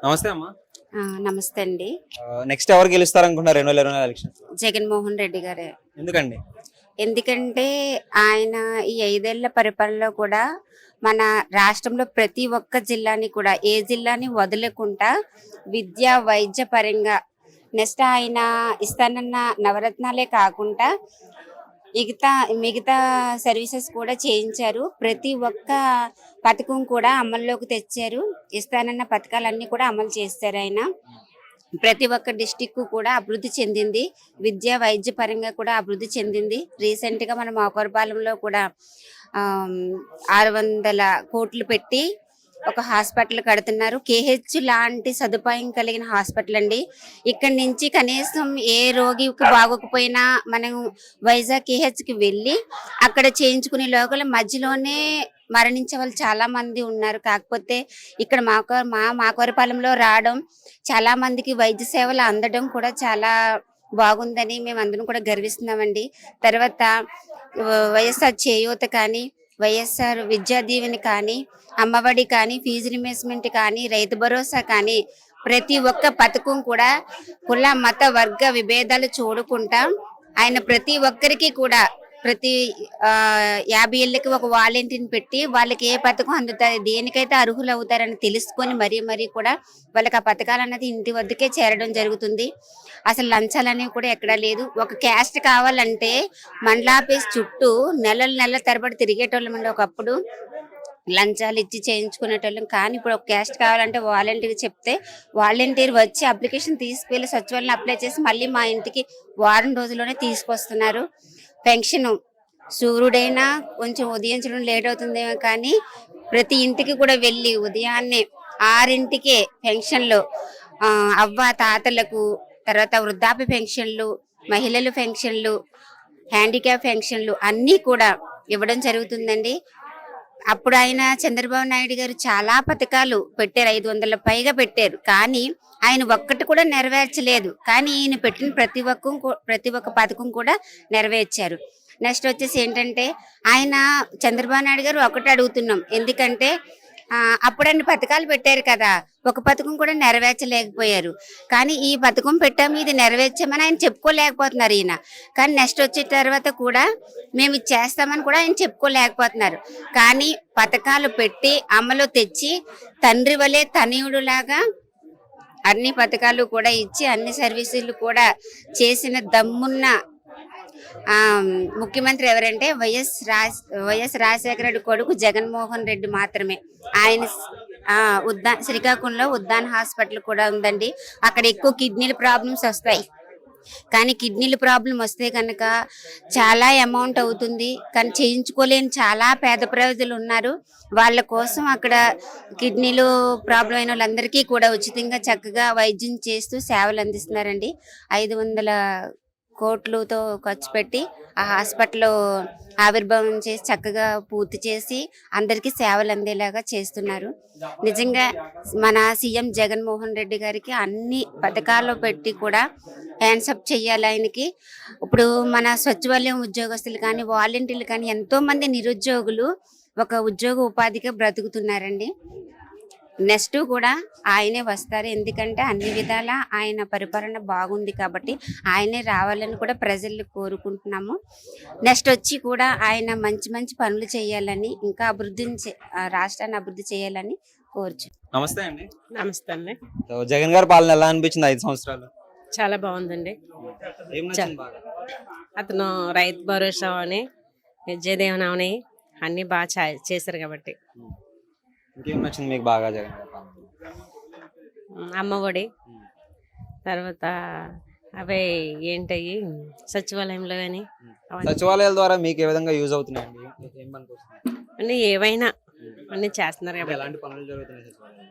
నమస్తే అమ్మా. నమస్తే అండి. నెక్స్ట్ ఎవరు గెలుస్తారనుకుంటున్నారు 2024 ఎలక్షన్? జగన్మోహన్ రెడ్డి గారే. ఎందుకండి? ఎందుకంటే ఆయన ఈ 5 ఏళ్ల పరిపాలనలో కూడా మన రాష్ట్రంలో ప్రతి ఒక్క జిల్లాని కూడా ఏ జిల్లాని వదలకుండా విద్య, వైద్య పరంగా నెక్స్ట్ ఆయన ఇస్తానన్న నవరత్నాలే కాకుండా మిగతా మిగతా సర్వీసెస్ కూడా చేయించారు. ప్రతి ఒక్క పథకం కూడా అమల్లోకి తెచ్చారు. ఇస్తానన్న పథకాలన్నీ కూడా అమలు చేస్తారు ఆయన. ప్రతి ఒక్క డిస్టిక్ కూడా అభివృద్ధి చెందింది. విద్య, వైద్య పరంగా కూడా అభివృద్ధి చెందింది. రీసెంట్ గా మన మోకరపాలెంలో కూడా 600 కోట్లు పెట్టి ఒక హాస్పిటల్ కడుతున్నారు. కేహెచ్ లాంటి సదుపాయం కలిగిన హాస్పిటల్ అండి. ఇక్కడ నుంచి కనీసం ఏ రోగికి బాగోకపోయినా మనం వైజాగ్ కేహెచ్కి వెళ్ళి అక్కడ చేయించుకునే లోకల మధ్యలోనే మరణించే వాళ్ళు చాలా మంది ఉన్నారు. కాకపోతే ఇక్కడ మాకోరపాలెంలో రావడం, చాలా మందికి వైద్య సేవలు అందడం కూడా చాలా బాగుందని మేము అందరం కూడా గర్విస్తున్నామండి. తర్వాత వైఎస్ఆర్ చేయూత కానీ, వైఎస్ఆర్ విద్యా దీవెన కానీ, అమ్మఒడి కానీ, ఫీజు రిమేస్మెంట్ కానీ, రైతు భరోసా కానీ ప్రతి ఒక్క పథకం కూడా కుల మత వర్గ విభేదాలు చూడకుండా ఆయన ప్రతి ఒక్కరికి కూడా ప్రతి 50 ఏళ్ళకి ఒక వాలంటీర్ని పెట్టి వాళ్ళకి ఏ పథకం అందుతుంది, దేనికైతే అర్హులు అవుతారని తెలుసుకొని మరీ కూడా వాళ్ళకి ఆ పథకాలు అన్నది ఇంటి వద్దకే చేరడం జరుగుతుంది. అసలు లంచాలు అనేవి కూడా ఎక్కడా లేదు. ఒక క్యాస్ట్ కావాలంటే మండలాఫీస్ చుట్టూ నెలల తరబడి తిరిగేటోళ్ళమండి. ఒకప్పుడు లంచాలు ఇచ్చి చేయించుకునేటోళ్ళం. కానీ ఇప్పుడు ఒక క్యాస్ట్ కావాలంటే వాలంటీర్ చెప్తే వాలంటీర్ వచ్చి అప్లికేషన్ తీసుకువెళ్ళి సచివాలయం అప్లై చేసి మళ్ళీ మా ఇంటికి వారం రోజుల్లోనే తీసుకొస్తున్నారు. పెన్షన్ సూర్యుడైనా కొంచెం ఉదయించడం లేట్ అవుతుందేమో కానీ ప్రతి ఇంటికి కూడా వెళ్ళి ఉదయాన్నే 6ంటికే పెన్షన్లు, అవ్వ తాతలకు, తర్వాత వృద్ధాప్య పెన్షన్లు, మహిళల పెన్షన్లు, హ్యాండిక్యాప్ పెన్షన్లు అన్నీ కూడా ఇవ్వడం జరుగుతుందండి. అప్పుడు ఆయన చంద్రబాబు నాయుడు గారు చాలా పథకాలు పెట్టారు, 500 పైగా పెట్టారు. కానీ ఆయన ఒక్కటి కూడా నెరవేర్చలేదు. కానీ ఈయన పెట్టిన ప్రతి ఒక్క పథకం కూడా నెరవేర్చారు. నెక్స్ట్ వచ్చేసి ఏంటంటే ఆయన చంద్రబాబు నాయుడు గారు ఒకటి అడుగుతున్నాం, ఎందుకంటే అప్పుడన్ని పథకాలు పెట్టారు కదా, ఒక పథకం కూడా నెరవేర్చలేకపోయారు. కానీ ఈ పథకం పెట్టాము, ఇది నెరవేర్చామని ఆయన చెప్పుకోలేకపోతున్నారు ఈయన. కానీ నెక్స్ట్ వచ్చే తర్వాత కూడా మేము ఇది చేస్తామని కూడా ఆయన చెప్పుకోలేకపోతున్నారు. కానీ పథకాలు పెట్టి అమలు తెచ్చి తండ్రి వలె తనయుడు లాగా అన్ని పథకాలు కూడా ఇచ్చి అన్ని సర్వీసులు కూడా చేసిన దమ్మున్న ముఖ్యమంత్రి ఎవరంటే వైఎస్ రాజశేఖర రెడ్డి కొడుకు జగన్మోహన్ రెడ్డి మాత్రమే. ఆయన శ్రీకాకుళంలో ఉద్దాన హాస్పిటల్ కూడా ఉందండి. అక్కడ ఎక్కువ కిడ్నీల ప్రాబ్లమ్స్ వస్తాయి. కానీ కిడ్నీల ప్రాబ్లం వస్తే కనుక చాలా అమౌంట్ అవుతుంది. కానీ చేయించుకోలేని చాలా పేద ప్రజలు ఉన్నారు. వాళ్ళ కోసం అక్కడ కిడ్నీలు ప్రాబ్లం అయిన వాళ్ళందరికీ కూడా ఉచితంగా చక్కగా వైద్యం చేస్తూ సేవలు అందిస్తున్నారండి. 500 కోట్లతో ఖర్చు పెట్టి ఆ హాస్పిటల్ ఆవిర్భావం చేసి చక్కగా పూర్తి చేసి అందరికీ సేవలు అందేలాగా చేస్తున్నారు. నిజంగా మన సీఎం జగన్మోహన్ రెడ్డి గారికి అన్ని పథకాలు పెట్టి కూడా హ్యాండ్సప్ చేయాలి ఆయనకి. ఇప్పుడు మన సచివాలయం ఉద్యోగస్తులు కానీ, వాలంటీర్లు కానీ ఎంతో మంది నిరుద్యోగులు ఒక ఉద్యోగ ఉపాధిగా బ్రతుకుతున్నారండి. నెక్స్ట్ కూడా ఆయనే వస్తారు. ఎందుకంటే అన్ని విధాల ఆయన పరిపాలన బాగుంది కాబట్టి ఆయనే రావాలని కూడా ప్రజలు కోరుకుంటున్నాము. నెక్స్ట్ వచ్చి కూడా ఆయన మంచి పనులు చేయాలని, ఇంకా రాష్ట్రాన్ని అభివృద్ధి చేయాలని కోరుచు. నమస్తే అండి. నమస్తే అండి. జగన్ గారి పాలన ఎలా అనిపించింది 5 సంవత్సరాలు? చాలా బాగుందండి. ఏం నచ్చింది బాగా? అతను రైతు భరోసా అని, విద్యాదీవెన అని అన్ని బాగా చేశారు కాబట్టి. ఇంకేం నచ్చింది మీకు బాగా జగన్ గారి పాలన? అమ్మఒడి, తర్వాత అవే ఏంటయ్యి సచివాలయంలో కానీ సచివాలయాల ద్వారా మీకు ఏ విధంగా యూజ్ అవుతున్నాయండి? ఏం పనికి వస్తుంది? అన్ని ఏవైనా అన్ని చేస్తున్నారు కాబట్టి. ఎలాంటి పనులు జరుగుతున్నాయి సచివాలయంలో?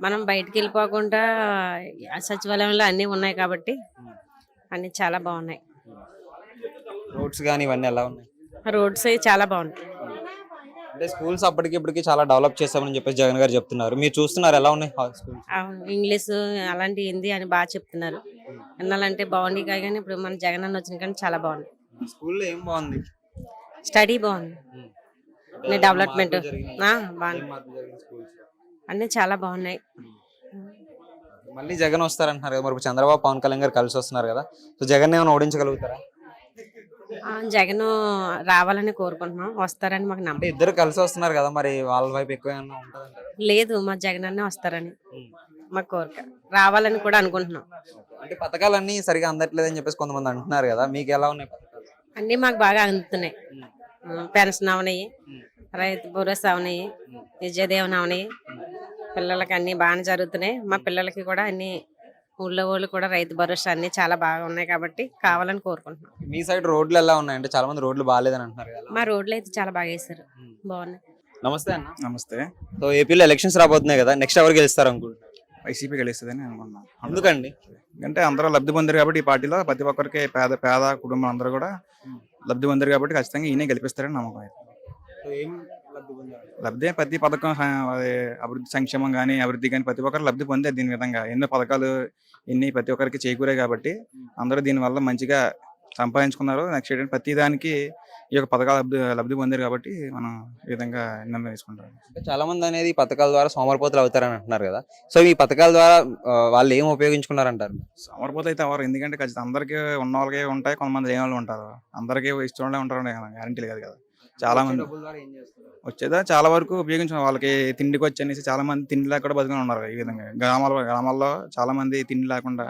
మనం బయటికి వెళ్ళిపోకుండా సచివాలయంలో అన్నీ ఉన్నాయి కాబట్టి అన్ని చాలా బాగున్నాయి. రోడ్స్ కానీ ఇవన్నీ ఎలా ఉన్నాయి? రోడ్స్ చాలా బాగున్నాయి. అంటే స్కూల్స్ అప్పటికిప్పటికి చాలా డెవలప్ చేస్తామని చెప్పేసి జగన్ గారు చెప్తున్నారు. మీరు చూస్తున్నారు ఎలా ఉన్నాయి స్కూల్స్? ఇంగ్లీష్ అలాంటి హిందీ అని బాగా చెప్తున్నారు. వినాలంటే బాగుంది కానీ ఇప్పుడు మన జగన్ అన్న వచ్చిన కానీ చాలా బాగుంది. స్కూల్లో ఏం బాగుంది? స్టడీ బాగుంది, డెవలప్మెంట్ బాగుంది, అన్ని చాలా బాగున్నాయి. మళ్ళీ జగన్ వస్తారంటున్నారు కదా, మరి ఇప్పుడు చంద్రబాబు పవన్ కళ్యాణ్ గారు కలిసి వస్తున్నారు కదా, సో జగన్ ఏమైనా ఓడించగలుగుతారా? జగన్ రావాలని కోరుకుంటున్నాం, వస్తారని మాకు అంటే నమ్మకం ఇద్దరు కలిసి వస్తున్నారు కదా, మరి వాళ్ళ వైపు ఎక్కువ ఏమైనా ఉంటుందంటారా? లేదు. మా జగన్ అన్నే వస్తారని మా కోరిక, రావాలని కూడా అనుకుంటున్నాం. అంటే పథకాలన్నీ సరిగా అందట్లేదని చెప్పేసి కొంతమంది అంటున్నారు కదా, మీకు ఎలా ఉన్నాయి పథకాలు? అన్నీ మాకు బాగా అందుతున్నాయి. పెన్షన్ అవనాయి, రైతు భరోసా అవనాయి, విజయదేవన్ అవనాయి. పిల్లలకి అన్నీ బాగానే జరుగుతున్నాయి. మా పిల్లలకి కూడా అన్ని ఊళ్ళో వాళ్ళు కూడా రైతు భరోసా అన్ని చాలా బాగా ఉన్నాయి కాబట్టి కావాలని కోరుకుంటున్నాం. మీ సైడ్ రోడ్లు ఎలా ఉన్నాయి? అంటే చాలా మంది రోడ్లు బాగాలేదని అంటున్నారు కదా. మా రోడ్లు అయితే చాలా బాగా వేశారు, బాగున్నాయి. నమస్తే అన్న. నమస్తే. సో ఏపీలో ఎలక్షన్స్ రాబోతున్నాయి కదా, నెక్స్ట్ ఎవరు గెలుస్తారు అనుకుంటున్నారు? వైసీపీ గెలుస్తుందని అనుకున్నాం. ఎందుకండి? ఎందుకంటే అందరూ లబ్ధి పొందారు కాబట్టి ఈ పార్టీలో ప్రతి ఒక్కరికి పేద పేద కుటుంబం అందరూ కూడా లబ్ధి పొందారు కాబట్టి ఖచ్చితంగా ఈయనే గెలిపిస్తారని నమ్మకం అయితే. లబ్ధి ప్రతి పథకం అది అభివృద్ధి సంక్షేమం కానీ అభివృద్ధి కానీ ప్రతి ఒక్కరు లబ్ధి పొందే దీని విధంగా ఎన్నో పథకాలు ఎన్ని ప్రతి ఒక్కరికి చేకూరే కాబట్టి అందరూ దీనివల్ల మంచిగా సంపాదించుకున్నారు. నెక్స్ట్ ఏంటంటే ప్రతి దానికి ఈ యొక్క పథకాలు లబ్ధి పొందారు కాబట్టి మనం ఈ విధంగా నిర్ణయం తీసుకుంటాం. అంటే చాలా మంది అనేది ఈ పథకాల ద్వారా సోమరిపోతులు అవుతారని అంటున్నారు కదా, సో ఈ పథకాల ద్వారా వాళ్ళు ఏం ఉపయోగించుకున్నారంటారు? సమర్పోత అయితే ఎవరు, ఎందుకంటే ఖచ్చితంగా అందరికీ ఉన్న వాళ్ళకే ఉంటాయి, కొంతమంది లేని వాళ్ళు ఉంటారు. అందరికీ ఇష్టం ఉంటారు గ్యారంటీ లేదు కదా. చాలా మంది వచ్చేదా చాలా వరకు ఉపయోగించుకున్నారు. వాళ్ళకి తిండికి వచ్చి అనేసి చాలా మంది తిండి లేక కూడా బతుకుని ఉన్నారు. ఈ విధంగా గ్రామాల్లో చాలా మంది తిండి లేకుండా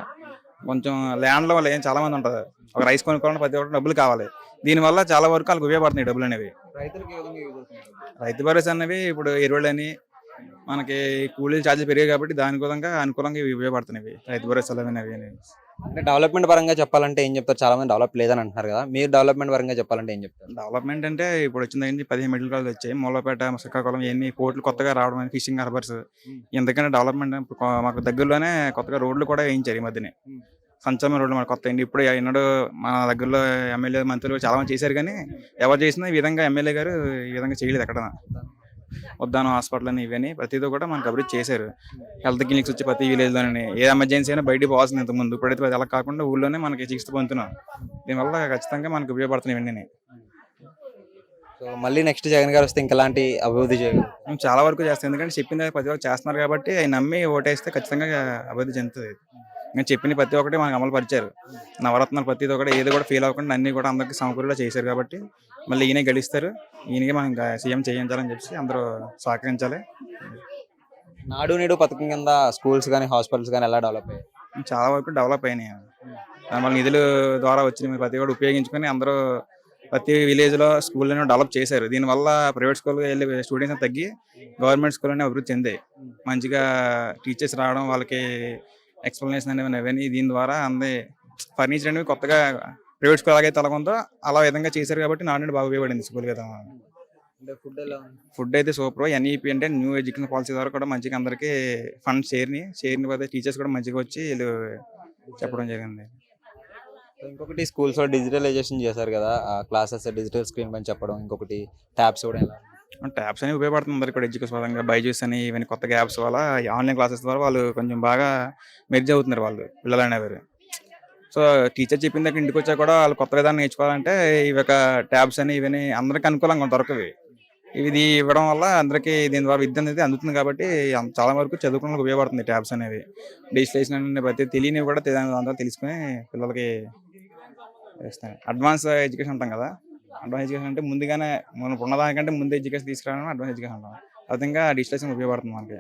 కొంచెం ల్యాండ్లో వాళ్ళు చాలా మంది ఉంటుంది. ఒక రైస్ కొనుక్కోవాలంటే ప్రతి ఒక్కరు డబ్బులు కావాలి. దీనివల్ల చాలా వరకు వాళ్ళకి ఉపయోగపడుతున్నాయి డబ్బులు అనేవి. రైతు భరోసా అనేవి ఇప్పుడు ఎరువులని మనకి కూలీలు ఛార్జీలు పెరిగాయి కాబట్టి దాని విధంగా అనుకూలంగా ఇవి ఉపయోగపడుతున్నాయి రైతు భరోసాలు అనేవి. అంటే డెవలప్మెంట్ పరంగా చెప్పాలంటే ఏం చెప్తారు? చాలా మంది డెవలప్ లేదని అంటున్నారు కదా, మీరు డెవలప్మెంట్ పరంగా చెప్పాలంటే ఏం చెప్తారు? డెవలప్మెంట్ అంటే ఇప్పుడు వచ్చిన దగ్గర 15 మెడికల్ కాలేజ్ వచ్చాయి. మూలపేట, శ్రీకాకుళం ఇవన్నీ పోర్టులు కొత్తగా రావడం, ఫిషింగ్ హార్బర్స్, ఎందుకంటే డెవలప్మెంట్ మాకు దగ్గరలోనే కొత్తగా రోడ్లు కూడా వేయించారు ఈ మధ్యనే. సంచలన రోడ్లు మనకు కొత్త ఇప్పుడు ఎన్నడూ మన దగ్గరలో ఎమ్మెల్యే మంత్రులు చాలా మంది చేశారు కానీ ఎవరు చేసినా ఈ విధంగా ఎమ్మెల్యే గారు ఈ విధంగా చేయలేదు. ఎక్కడ ఉద్దానం హాస్పిటల్ అని ఇవన్నీ ప్రతిదీ కూడా మనకు అభివృద్ధి చేశారు. హెల్త్ క్లినిక్స్ వచ్చి ప్రతి విలేజ్లోనే ఏ ఎమర్జెన్సీ అయినా బయటికి పోవాల్సింది ఇంతకుముందు, ఇప్పుడైతే అలా కాకుండా ఊళ్ళోనే మనకి చికిత్స పొందుతున్నాం. దీనివల్ల ఖచ్చితంగా మనకు ఉపయోగపడుతున్నాయి ఇవన్నీ. సో మళ్ళీ నెక్స్ట్ జగన్ గారు వస్తే ఇంకెలాంటి అభివృద్ధి చేయగలరు? మేము చాలా వరకు చేస్తాం, ఎందుకంటే చెప్పింది ప్రతి ఒక్కరు చేస్తున్నారు కాబట్టి అవి నమ్మి ఓటేస్తే ఖచ్చితంగా అభివృద్ధి చెందుతుంది. ఇంకా చెప్పిన ప్రతి ఒక్కటి మనకు అమలు పరిచారు. నవరత్నాలు ప్రతి ఒక్కటి ఏది కూడా ఫెయిల్ అవ్వకుండా అన్ని కూడా అందరికీ సమకూరులో చేశారు కాబట్టి మళ్ళీ ఈయనే గెలుస్తారు. ఈయనకి మనం సీఎం చేయించాలని చెప్పి అందరూ సహకరించాలి. నాడు నేడు పథకం కింద స్కూల్స్ కానీ హాస్పిటల్స్ కానీ ఎలా డెవలప్ అయ్యాయి? చాలా వరకు డెవలప్ అయినాయి. దానివల్ల నిధుల ద్వారా వచ్చిన ప్రతి ఒక్కటి ఉపయోగించుకొని అందరూ ప్రతి విలేజ్లో స్కూళ్ళని డెవలప్ చేశారు. దీనివల్ల ప్రైవేట్ స్కూల్కి వెళ్ళే స్టూడెంట్స్ తగ్గి గవర్నమెంట్ స్కూల్లోనే అభివృద్ధి చెందాయి. మంచిగా టీచర్స్ రావడం, వాళ్ళకి ఎక్స్ప్లెనేషన్ అనేవి అవన్నీ దీని ద్వారా అందే ఫర్నిచర్ అనేవి కొత్తగా ప్రైవేట్ స్కూల్ అలాగైతే అలాగుందో అలా విధంగా చేశారు కాబట్టి నాడు బాగా ఉపయోగపడింది స్కూల్ విధానం. ఫుడ్ అయితే సూపర్. ఎన్ఈపీ అంటే న్యూ ఎడ్యుకేషన్ పాలసీ ద్వారా కూడా మంచిగా అందరికీ ఫండ్స్ చేరిన పోతే టీచర్స్ కూడా మంచిగా వచ్చి వీళ్ళు చెప్పడం జరిగింది. ఇంకొకటి స్కూల్స్ లో డిజిటలైజేషన్ చేశారు కదా, క్లాసెస్ డిజిటల్ స్క్రీన్ పైన చెప్పడం, ఇంకొకటి ట్యాబ్స్ కూడా ఎలా? ట్యాబ్స్ అనేవి ఉపయోగపడుతుంది అందరికి కూడా ఎడ్యుకేషన్ పరంగా. బైజూస్ అని ఇవన్నీ కొత్త యాప్స్ వల్ల ఆన్లైన్ క్లాసెస్ ద్వారా వాళ్ళు కొంచెం బాగా మెర్జ్ అవుతున్నారు వాళ్ళు పిల్లలు అనేవారు. సో టీచర్ చెప్పిన దగ్గర ఇంటికి వచ్చా కూడా వాళ్ళు కొత్త విధానం నేర్చుకోవాలంటే ఇవి ఒక ట్యాబ్స్ అని ఇవన్నీ అందరికీ అనుకూలంగా దొరకవి. ఇది ఇవ్వడం వల్ల అందరికీ దీని ద్వారా విద్య అనేది అందుతుంది కాబట్టి చాలా వరకు చదువుకునే ఉపయోగపడుతుంది ట్యాబ్స్ అనేవి. డిజిటలైజేషన్ అనే ప్రతి తెలియనివి కూడా అందరూ తెలుసుకుని పిల్లలకి వేస్తాయి. అడ్వాన్స్ ఎడ్యుకేషన్ అంటాం కదా, అడ్వాన్స్ ఎడ్యుకేషన్ అంటే ముందుగానే మనం ఉన్నదానికంటే ముందు ఎడ్యుకేషన్ తీసుకురావడం అడ్వాన్స్ ఎడ్యుకేషన్ అంటాం. ఆ విధంగా డిజిటలైజేషన్ ఉపయోగపడుతుంది మనకి.